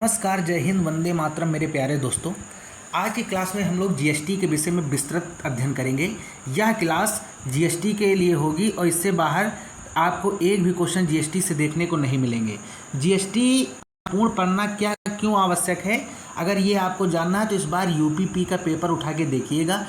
नमस्कार, जय हिंद, वंदे मातरम मेरे प्यारे दोस्तों। आज की क्लास में हम लोग जीएसटी के विषय में विस्तृत अध्ययन करेंगे। यह क्लास जीएसटी के लिए होगी और इससे बाहर आपको एक भी क्वेश्चन जीएसटी से देखने को नहीं मिलेंगे। जीएसटी पूर्ण पढ़ना क्या क्यों आवश्यक है, अगर ये आपको जानना है तो इस बार यूपीपी का पेपर उठा के देखिएगा।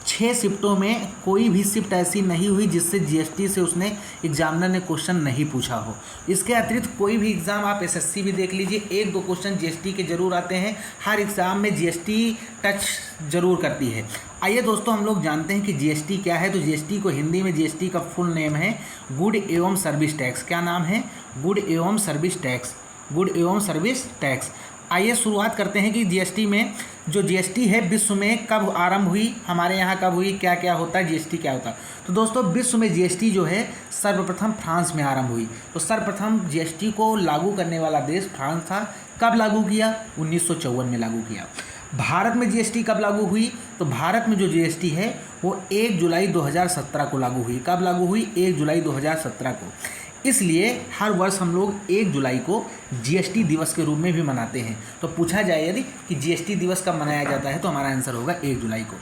6 शिफ्टों में कोई भी शिफ्ट ऐसी नहीं हुई जिससे जीएसटी से उसने एग्जामिनर ने क्वेश्चन नहीं पूछा हो। इसके अतिरिक्त कोई भी एग्ज़ाम आप एसएससी भी देख लीजिए, 1-2 क्वेश्चन जीएसटी के जरूर आते हैं। हर एग्ज़ाम में जीएसटी टच जरूर करती है। आइए दोस्तों, हम लोग जानते हैं कि जीएसटी क्या है। तो जीएसटी को हिंदी में जीएसटी का फुल नेम है गुड एवं सर्विस टैक्स। क्या नाम है? गुड एवं सर्विस टैक्स। गुड एवं सर्विस टैक्स। आइए शुरुआत करते हैं कि जीएसटी में जो जीएसटी है विश्व में कब आरंभ हुई, हमारे यहाँ कब हुई, क्या क्या होता है, जीएसटी क्या होता है। तो दोस्तों, विश्व में जीएसटी जो है सर्वप्रथम फ्रांस में आरंभ हुई। तो सर्वप्रथम जीएसटी को लागू करने वाला देश फ्रांस था। कब लागू किया? 1954 में लागू किया। भारत में जीएसटी कब लागू हुई? तो भारत में जो जीएसटी है वो 1 जुलाई 2017 को लागू हुई। कब लागू हुई? 1 जुलाई 2017 को। इसलिए हर वर्ष हम लोग 1 जुलाई को जीएसटी दिवस के रूप में भी मनाते हैं। तो पूछा जाए यदि कि जीएसटी दिवस कब मनाया जाता है, तो हमारा आंसर होगा 1 जुलाई को।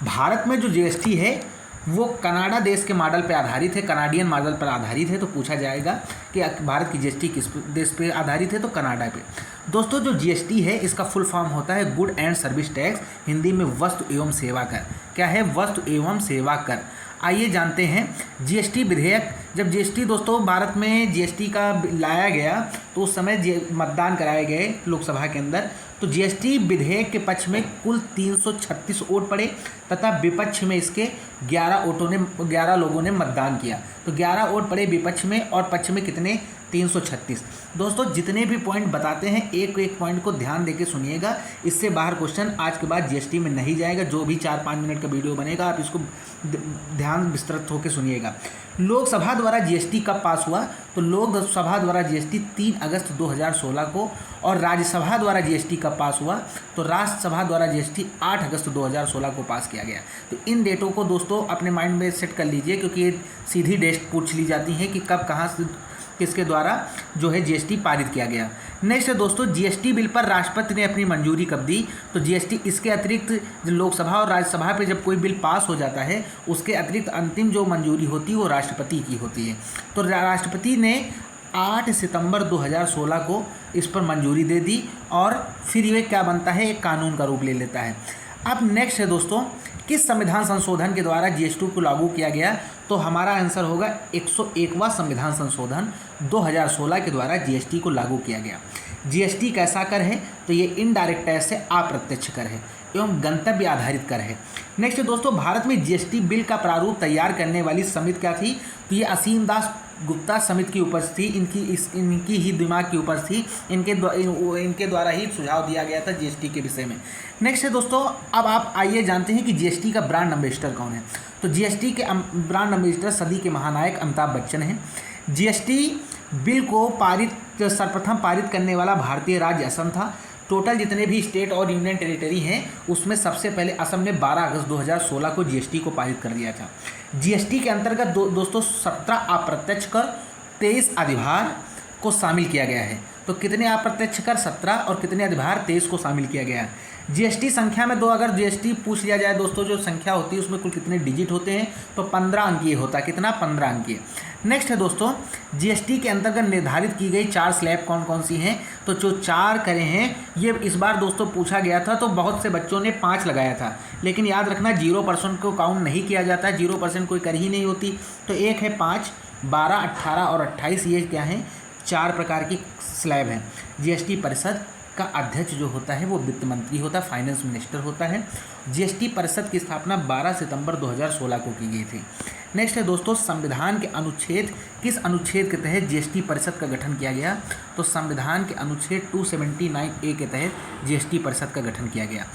भारत में जो जीएसटी है वो कनाडा देश के मॉडल पर आधारित है, कनाडियन मॉडल पर आधारित है। तो पूछा जाएगा कि भारत की जीएसटी किस देश पे आधारित है, तो कनाडा पे। दोस्तों, जो जीएसटी है इसका फुल फॉर्म होता है good and service tax, Hindi में वस्तु एवं सेवा कर। क्या है? वस्तु एवं सेवा कर। आइए जानते हैं जीएसटी विधेयक। जब जीएसटी दोस्तों भारत में जीएसटी का लाया गया तो उस समय मतदान कराए गए लोकसभा के अंदर। तो जीएसटी विधेयक के पक्ष में कुल 336 वोट पड़े तथा विपक्ष में इसके 11 लोगों ने मतदान किया। तो 11 वोट पड़े विपक्ष में और पक्ष में कितने? 336। दोस्तों, जितने भी पॉइंट बताते हैं एक एक पॉइंट को ध्यान देके सुनिएगा। इससे बाहर क्वेश्चन आज के बाद जीएसटी में नहीं जाएगा। जो भी 4-5 मिनट का वीडियो बनेगा आप इसको ध्यान विस्तृत होकर सुनिएगा। लोकसभा द्वारा जीएसटी कब पास हुआ? तो लोकसभा द्वारा जीएसटी 3 अगस्त 2016 को। और राज्यसभा द्वारा जीएसटी कब पास हुआ? तो राज्यसभा द्वारा जीएसटी 8 अगस्त 2016 को पास किया गया। तो इन डेटों को दोस्तों अपने माइंड में सेट कर लीजिए, क्योंकि ये सीधी डेट पूछ ली जाती है कि कब कहाँ से किसके द्वारा जो है जीएसटी पारित किया गया। नेक्स्ट है दोस्तों, जीएसटी बिल पर राष्ट्रपति ने अपनी मंजूरी कब दी? तो जीएसटी इसके अतिरिक्त लोकसभा और राज्यसभा पे जब कोई बिल पास हो जाता है उसके अतिरिक्त अंतिम जो मंजूरी होती है वो राष्ट्रपति की होती है। तो राष्ट्रपति ने 8 सितंबर 2016 को इस पर मंजूरी दे दी और फिर ये क्या बनता है? एक कानून का रूप ले लेता है। अब नेक्स्ट है दोस्तों, किस संविधान संशोधन के द्वारा जीएसटी को लागू किया गया? तो हमारा आंसर होगा 101वां संविधान संशोधन 2016 के द्वारा जीएसटी को लागू किया गया। जीएसटी कैसा कर है? तो ये इनडायरेक्ट टैक्स से अप्रत्यक्ष कर है एवं गंतव्य आधारित कर है। नेक्स्ट दोस्तों, भारत में जीएसटी बिल का प्रारूप तैयार करने वाली समिति क्या थी? तो ये असीम दास गुप्ता समिति की उपज थी। इनकी ही दिमाग की उपज थी। इनके द्वारा ही सुझाव दिया गया था जीएसटी के विषय में। नेक्स्ट है दोस्तों, अब आप आइए जानते हैं कि जीएसटी का ब्रांड एम्बेसडर कौन है। तो जीएसटी के ब्रांड एम्बेसडर सदी के महानायक अमिताभ बच्चन हैं। जीएसटी बिल को सर्वप्रथम पारित करने वाला भारतीय राज्य असम था। टोटल जितने भी स्टेट और यूनियन टेरिटरी हैं उसमें सबसे पहले असम ने 12 अगस्त 2016 को जीएसटी को पारित कर दिया था। जीएसटी के अंतर्गत दोस्तों 17 अप्रत्यक्ष कर, 23 अधिभार को शामिल किया गया है। तो कितने अप्रत्यक्ष कर? 17 और कितने अधिभार? 23 को शामिल किया गया है। जीएसटी संख्या में अगर जीएसटी पूछ लिया जाए दोस्तों, जो संख्या होती है उसमें कुल कितने डिजिट होते हैं? तो 15 अंकीय होता है। कितना? 15 अंकीय। नेक्स्ट है दोस्तों, जीएसटी के अंतर्गत निर्धारित की गई 4 स्लैब कौन कौन सी हैं? तो जो 4 करें हैं, ये इस बार दोस्तों पूछा गया था तो बहुत से बच्चों ने 5 लगाया था, लेकिन याद रखना 0% को काउंट नहीं किया जाता है। 0% कोई कर ही नहीं होती। तो एक है 5, 12, 18 और 28। ये क्या है? 4 प्रकार की स्लैब हैं। जीएसटी परिषद का अध्यक्ष जो होता है वो वित्त मंत्री होता है, फाइनेंस मिनिस्टर होता है। जीएसटी परिषद की स्थापना 12 सितंबर 2016 को की गई थी। नेक्स्ट है दोस्तों, संविधान के किस अनुच्छेद के तहत जीएसटी परिषद का गठन किया गया? तो संविधान के अनुच्छेद 279A के तहत जीएसटी परिषद का गठन किया गया।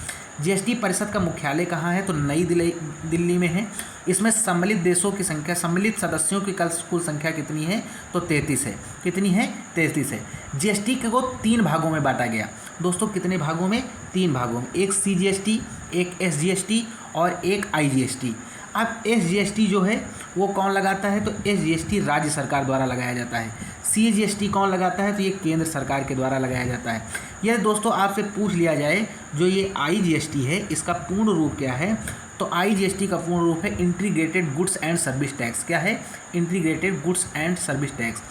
जीएसटी परिषद का मुख्यालय कहाँ है? तो नई दिल्ली में है। इसमें सम्मिलित देशों की संख्या, सम्मिलित सदस्यों की कुल संख्या कितनी है? तो 33 है। कितनी है? 33 है। जीएसटी को 3 भागों में बांटा गया दोस्तों। कितने भागों में? 3 भागों में। एक सीजीएसटी, एक एसजीएसटी और एक आईजीएसटी। अब SGST जो है वो कौन लगाता है, तो SGST राज्य सरकार द्वारा लगाया जाता है। CGST कौन लगाता है, तो ये केंद्र सरकार के द्वारा लगाया जाता है। यह दोस्तों आपसे पूछ लिया जाए जो ये IGST है इसका पूर्ण रूप क्या है, तो IGST का पूर्ण रूप है integrated goods and service tax. क्या है, integrated goods and service tax.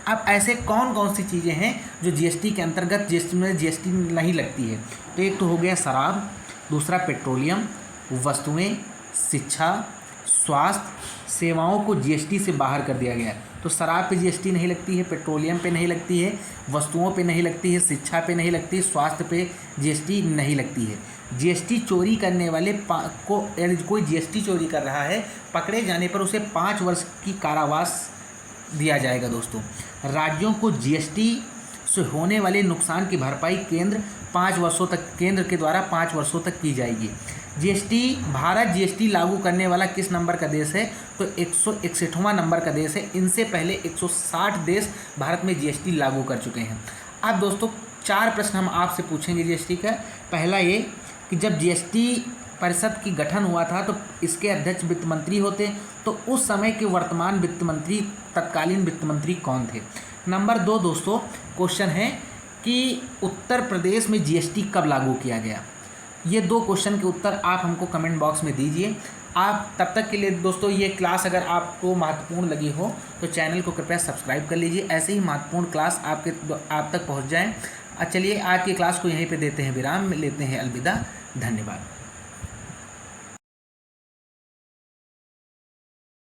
अब ऐसे कौन कौन सी चीज़ें हैं जो GST के अंतर्गत जिसमें GST नहीं लगती है, तो एक तो हो गया शराब, दूसरा पेट्रोलियम, वस्तुएं, शिक्षा, स्वास्थ्य, सेवाओं को GST से बाहर कर दिया गया है। तो शराब पे GST नहीं लगती है, पेट्रोलियम पे नहीं लगती है, वस्तुओं पे नहीं लगती है, शिक्षा पे नहीं लगती है, स्वास्थ्य पे GST नहीं लगती है। GST चोरी करने वाले को, यदि कोई GST चोरी कर रहा है, पकड़े जाने पर उसे 5 वर्ष की कारावास दिया जाएगा। दोस्तों, राज्यों को GST से होने वाले नुकसान की भरपाई केंद्र के द्वारा 5 वर्षों तक की जाएगी। भारत GST लागू करने वाला किस नंबर का देश है, तो 161वां नंबर का देश है। इनसे पहले 160 देश भारत में GST लागू कर चुके हैं। अब दोस्तों 4 प्रश्न हम आपसे पूछेंगे GST का। पहला ये कि जब GST परिषद की गठन हुआ था तो इसके अध्यक्ष वित्त मंत्री होते, तो उस समय के वर्तमान वित्त मंत्री, तत्कालीन वित्त मंत्री कौन थे। नंबर 2 दोस्तों क्वेश्चन है कि उत्तर प्रदेश में GST कब लागू किया गया। ये 2 क्वेश्चन के उत्तर आप हमको कमेंट बॉक्स में दीजिए। आप तब तक के लिए दोस्तों ये क्लास अगर आपको महत्वपूर्ण लगी हो तो चैनल को कृपया सब्सक्राइब कर लीजिए। ऐसे ही महत्वपूर्ण क्लास आप तक पहुंच जाएं। चलिए आज की क्लास को यहीं पे देते हैं विराम, लेते हैं अलविदा, धन्यवाद।